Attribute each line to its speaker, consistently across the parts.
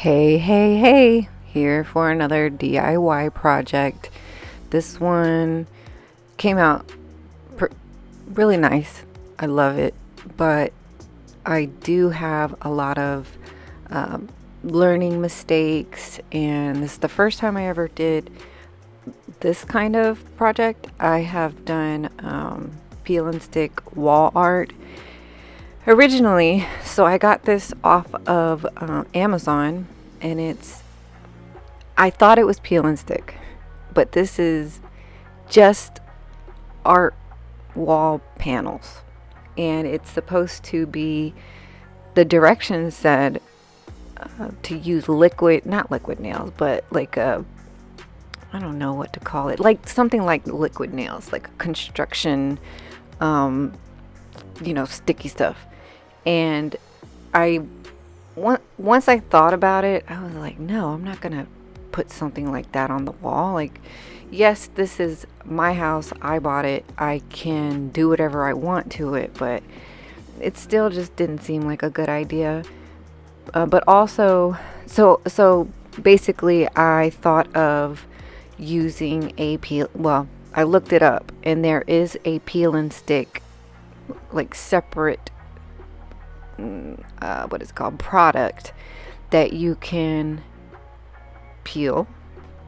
Speaker 1: Hey, here for another DIY project. This one came out pr- really nice. I love it, but I do have a lot of um, learning mistakes, and this is the first time I ever did this kind of project. I have done peel and stick wall art originally, so I got this off of Amazon, and I thought it was peel and stick, but this is just art wall panels. And it's supposed to be, the directions said to use liquid, not liquid nails, but like I don't know what to call it, like something like liquid nails, like construction, um, sticky stuff. And I, once I thought about it, I was like, no, I'm not gonna put something like that on the wall. Like, yes, this is my house. I bought it. I can do whatever I want to it, but it still just didn't seem like a good idea. But also, so basically, I thought of using a peel. Well, I looked it up, and there is a peel and stick, like separate, what is called, product that you can peel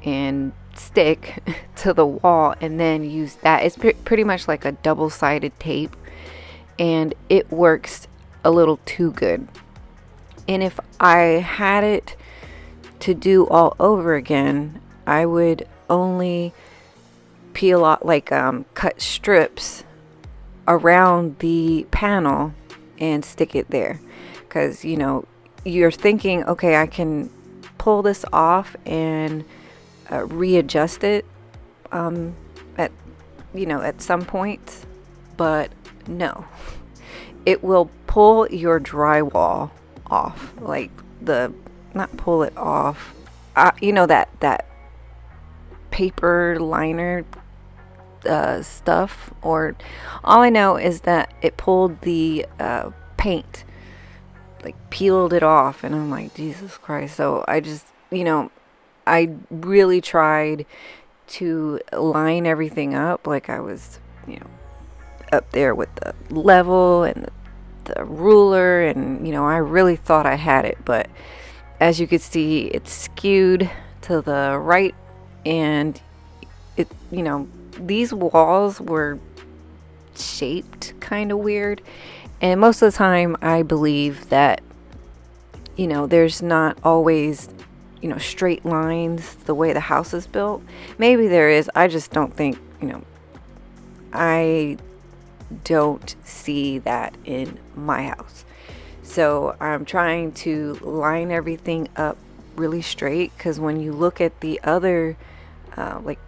Speaker 1: and stick to the wall and then use that. It's pretty much like a double-sided tape, and it works a little too good. And if I had it to do all over again, I would only peel off, like cut strips around the panel and stick it there, because you're thinking, okay, I can pull this off and readjust it at at some point, but no, it will pull your drywall off, like the not pull it off, that paper liner stuff, or all I know is that it pulled the paint, like peeled it off, and I'm like, Jesus Christ. So I just, I really tried to line everything up, like I was, up there with the level and the ruler, and I really thought I had it, but as you could see, it's skewed to the right, and it, these walls were shaped kind of weird. And most of the time, I believe that, there's not always, straight lines the way the house is built. Maybe there is. I just don't think, I don't see that in my house. So I'm trying to line everything up really straight, because when you look at the other, like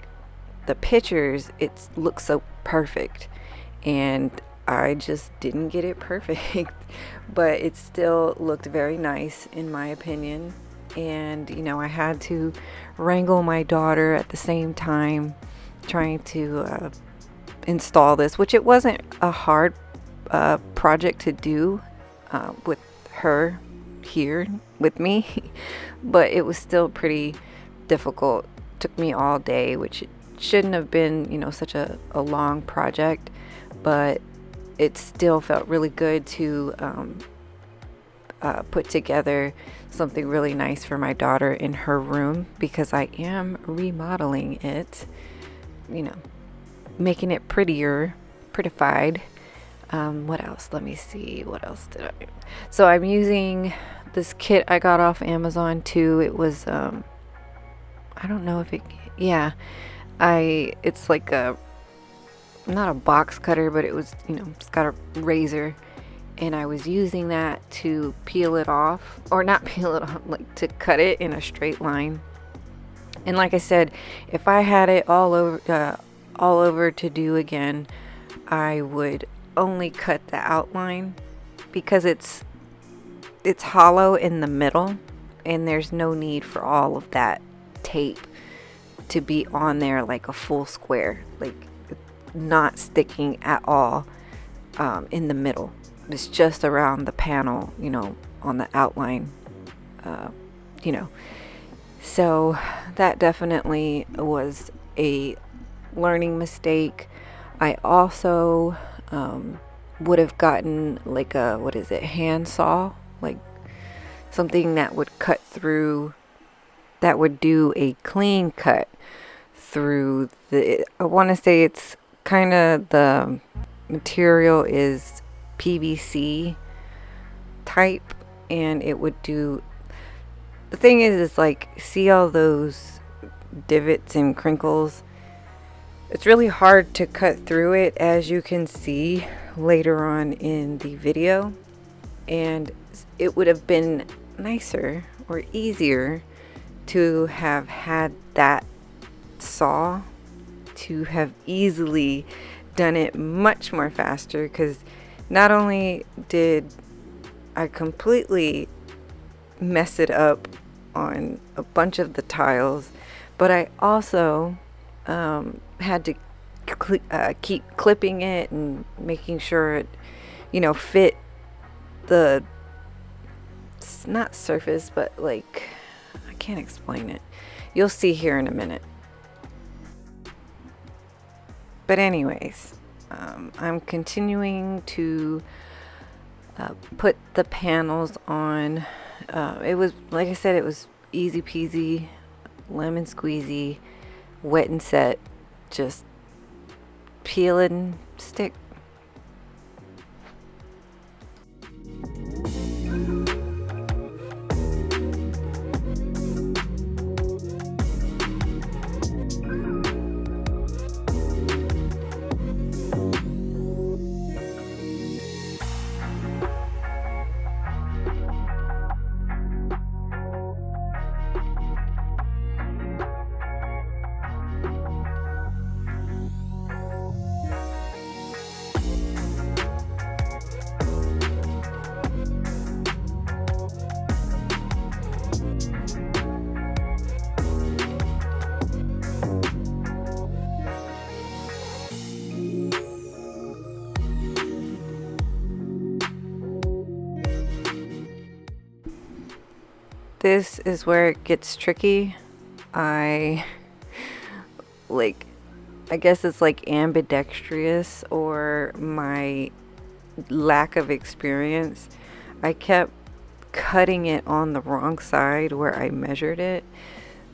Speaker 1: the pictures, it looks so perfect. And I just didn't get it perfect, but it still looked very nice in my opinion. And I had to wrangle my daughter at the same time, trying to install this, which it wasn't a hard project to do with her here with me, but it was still pretty difficult. Took me all day, which it shouldn't have been, such a long project, but it still felt really good to put together something really nice for my daughter in her room, because I am remodeling it, making it prettified. What else? Let me see. What else did I? So I'm using this kit I got off Amazon too. It was I don't know if it. Yeah, it's like a, not a box cutter, but it was, it's got a razor, and I was using that to peel it off, or not peel it off, like to cut it in a straight line. And like I said, if I had it all over to do again, I would only cut the outline, because it's hollow in the middle, and there's no need for all of that tape to be on there like a full square, like not sticking at all in the middle. It's just around the panel, on the outline you know. So that definitely was a learning mistake. I also would have gotten like a, what is it, handsaw, like something that would cut through, that would do a clean cut through the, I want to say it's kind of, the material is PVC type, and it would do, the thing is like, see all those divots and crinkles? It's really hard to cut through it, as you can see later on in the video, and it would have been nicer or easier to have had that saw to have easily done it much more faster, because not only did I completely mess it up on a bunch of the tiles, but I also had to keep clipping it and making sure it, fit the, not surface, but like, I can't explain it. You'll see here in a minute. But anyways, I'm continuing to put the panels on. It was, like I said, it was easy peasy, lemon squeezy, wet and set, just peel and stick. This is where it gets tricky. I guess it's like ambidextrous, or my lack of experience. I kept cutting it on the wrong side where I measured it.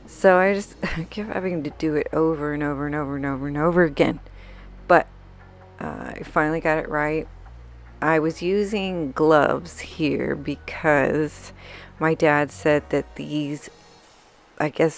Speaker 1: So I just kept having to do it over and over and over and over and over again. But I finally got it right. I was using gloves here because my dad said that these, I guess